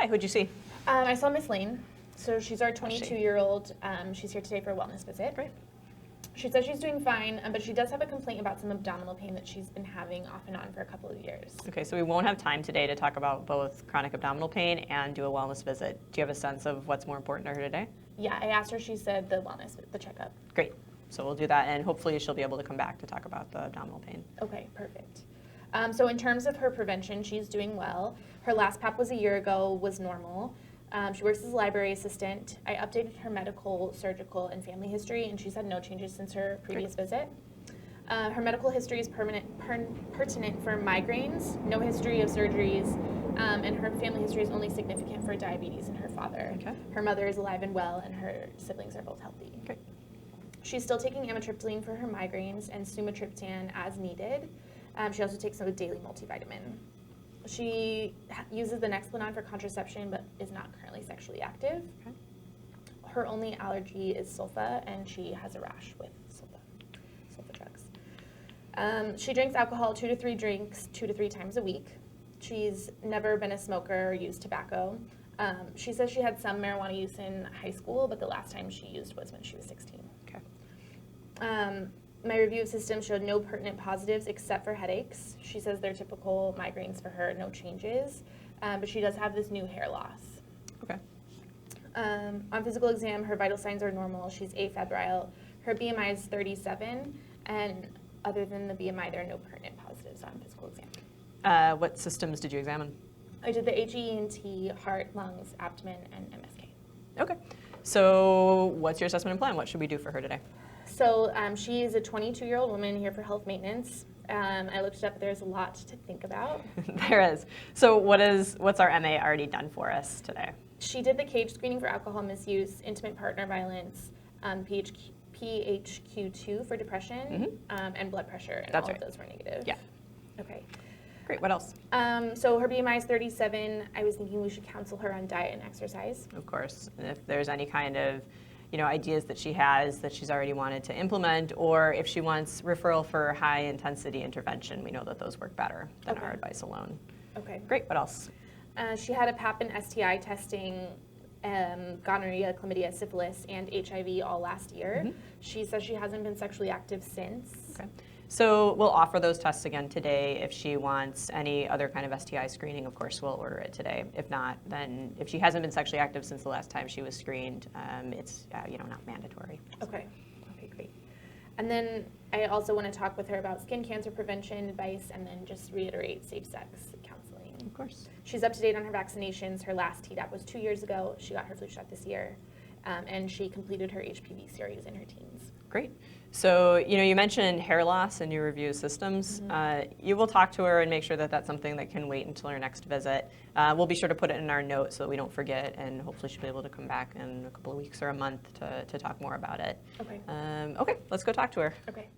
Hi, who'd you see? I saw Miss Lane. So she's our How's she? 22-year-old. She's here today for a wellness visit. Great. She says she's doing fine, but she does have a complaint about some abdominal pain that she's been having off and on for a couple of years. Okay, so we won't have time today to talk about both chronic abdominal pain and do a wellness visit. Do you have a sense of what's more important to her today? Yeah, I asked her, she said the checkup. Great. So we'll do that, and hopefully she'll be able to come back to talk about the abdominal pain. Okay, perfect. So in terms of her prevention, she's doing well. Her last PAP was a year ago, was normal. She works as a library assistant. I updated her medical, surgical, and family history, and she's had no changes since her previous visit. Her medical history is pertinent for migraines, no history of surgeries, and her family history is only significant for diabetes in her father. Okay. Her mother is alive and well, and her siblings are both healthy. Great. She's still taking amitriptyline for her migraines and sumatriptan as needed. She also takes a daily multivitamin. She uses the Nexplanon for contraception, but is not currently sexually active. Okay. Her only allergy is sulfa, and she has a rash with sulfa drugs. She drinks alcohol 2 to 3 drinks 2 to 3 times a week. She's never been a smoker or used tobacco. She says she had some marijuana use in high school, but the last time she used was when she was 16. Okay. My review of systems showed no pertinent positives except for headaches. She says they're typical migraines for her, no changes, but she does have this new hair loss. Okay. On physical exam, her vital signs are normal. She's afebrile. Her BMI is 37, and other than the BMI, there are no pertinent positives on physical exam. What systems did you examine? I did the HENT, heart, lungs, abdomen, and MSK. Okay. So what's your assessment and plan? What should we do for her today? So she is a 22-year-old woman here for health maintenance. I looked it up. There's a lot to think about. There is. So what's our MA already done for us today? She did the CAGE screening for alcohol misuse, intimate partner violence, PHQ-2 for depression, and blood pressure, and That's all right. of those were negative. Yeah. Okay. Great. What else? So her BMI is 37. I was thinking we should counsel her on diet and exercise. Of course. And if there's any kind of ideas that she has that she's already wanted to implement, or if she wants referral for high intensity intervention, we know that those work better than our advice alone. Okay. Great. What else? She had a PAP and STI testing, gonorrhea, chlamydia, syphilis, and HIV all last year. She says she hasn't been sexually active since. Okay. So we'll offer those tests again today. If she wants any other kind of STI screening, of course, we'll order it today. If not, then if she hasn't been sexually active since the last time she was screened, it's not mandatory. Okay. Okay, great. And then I also want to talk with her about skin cancer prevention advice, and then just reiterate safe sex counseling. Of course. She's up to date on her vaccinations. Her last Tdap was 2 years ago. She got her flu shot this year, and she completed her HPV series in her teens. Great. So, you mentioned hair loss in your review systems. You will talk to her and make sure that that's something that can wait until her next visit. We'll be sure to put it in our notes so that we don't forget, and hopefully she'll be able to come back in a couple of weeks or a month to talk more about it. Okay. Okay, let's go talk to her. Okay.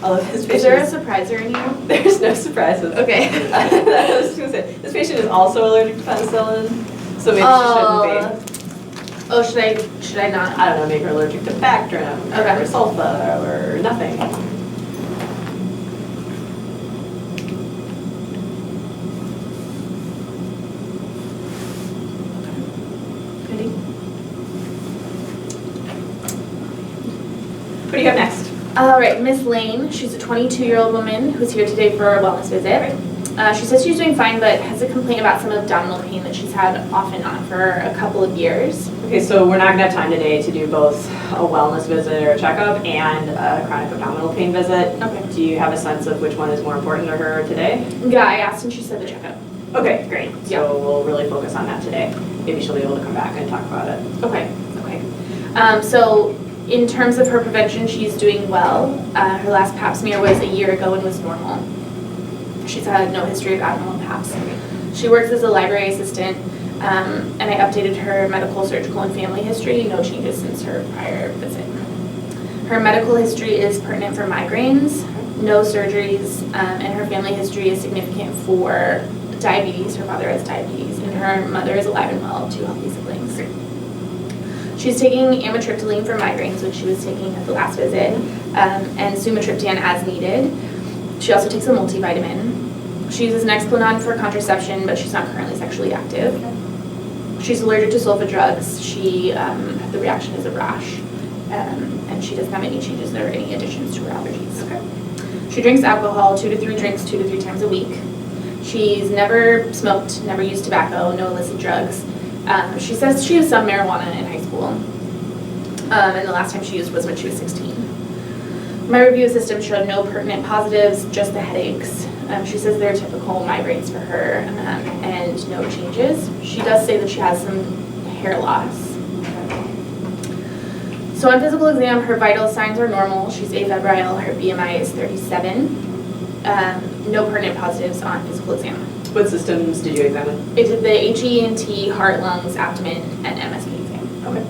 All of his Is there a patients. surpriser in you? There's no surprises. Okay. I was just gonna say, this patient is also allergic to penicillin, so maybe she shouldn't be. Oh, should I not? I don't know, make her allergic to Bactrim Okay. or sulfa or nothing. Ready? What do you have next? All right, Miss Lane. She's a 22-year-old woman who's here today for a wellness visit. She says she's doing fine, but has a complaint about some abdominal pain that she's had off and on for a couple of years. Okay, so we're not gonna have time today to do both a wellness visit or a checkup and a chronic abdominal pain visit. Okay. Do you have a sense of which one is more important to her today? Yeah, I asked and she said the checkup. Okay, great. Yeah. So we'll really focus on that today. Maybe she'll be able to come back and talk about it. Okay. So in terms of her prevention, she's doing well. Her last pap smear was a year ago and was normal. She's had no history of abnormal paps. She works as a library assistant, and I updated her medical, surgical, and family history. No changes since her prior visit. Her medical history is pertinent for migraines, no surgeries, and her family history is significant for diabetes. Her father has diabetes, and her mother is alive and well, 2 healthy siblings. She's taking amitriptyline for migraines, which she was taking at the last visit, and sumatriptan as needed. She also takes a multivitamin. She uses Nexplanon for contraception, but she's not currently sexually active. She's allergic to sulfa drugs. The reaction is a rash, and she doesn't have any changes or any additions to her allergies. Okay. She drinks alcohol, 2 to 3 drinks, 2 to 3 times a week. She's never smoked, never used tobacco, no illicit drugs. She says she used some marijuana in high school, and the last time she used was when she was 16. My review system showed no pertinent positives, just the headaches. She says they're typical migraines for her, and no changes. She does say that she has some hair loss. So on physical exam, her vital signs are normal. She's afebrile, her BMI is 37. No pertinent positives on physical exam. What systems did you examine? It did the HENT, heart, lungs, abdomen, and MSK exam. Okay.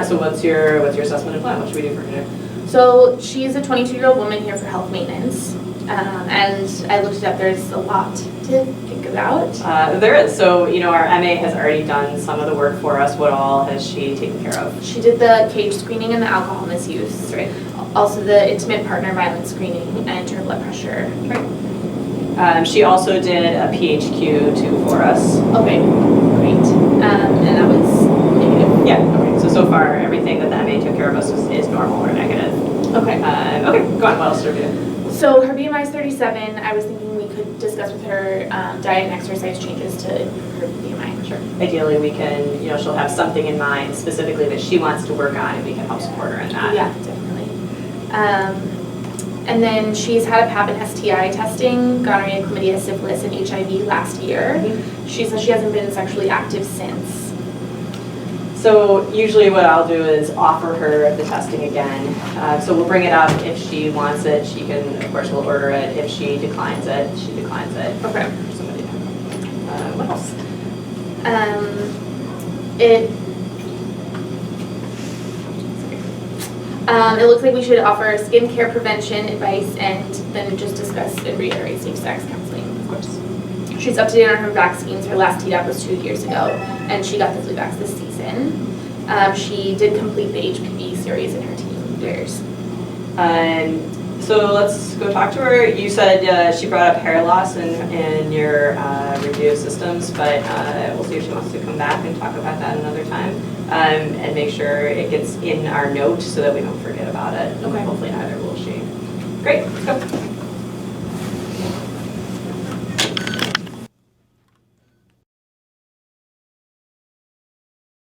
So what's your assessment and plan? What should we do for her today? So she's a 22-year-old woman here for health maintenance, and I looked it up. There's a lot to think about. There is. So, our MA has already done some of the work for us. What all has she taken care of? She did the cage screening and the alcohol misuse. That's right. Also the intimate partner violence screening and her blood pressure. Right. She also did a PHQ-2 for us. Okay, great. And that was negative. Yeah. Okay. So far, everything that the MA took care of us is normal or negative. Okay. Okay. Go on. What else did we do? So her BMI is 37. I was thinking we could discuss with her diet and exercise changes to her BMI. Sure. Ideally, we can, she'll have something in mind specifically that she wants to work on, and we can help support her in that. Yeah, definitely. And then she's had a PAP and STI testing, gonorrhea, chlamydia, syphilis, and HIV last year. Mm-hmm. She says she hasn't been sexually active since. So usually what I'll do is offer her the testing again. So we'll bring it up. If she wants it, she can, of course, we'll order it. If she declines it, she declines it. Okay. Somebody. What else? It looks like we should offer skincare prevention advice and then just discuss and reiterate safe sex counseling. Of course. She's up to date on her vaccines. Her last Tdap was 2 years ago, and she got the flu vax this season. She did complete the HPV series in her teen years. So let's go talk to her. You said she brought up hair loss in your review of systems, but we'll see if she wants to come back and talk about that another time, and make sure it gets in our note so that we don't forget about it. Okay. Hopefully neither will she. Great, let's go.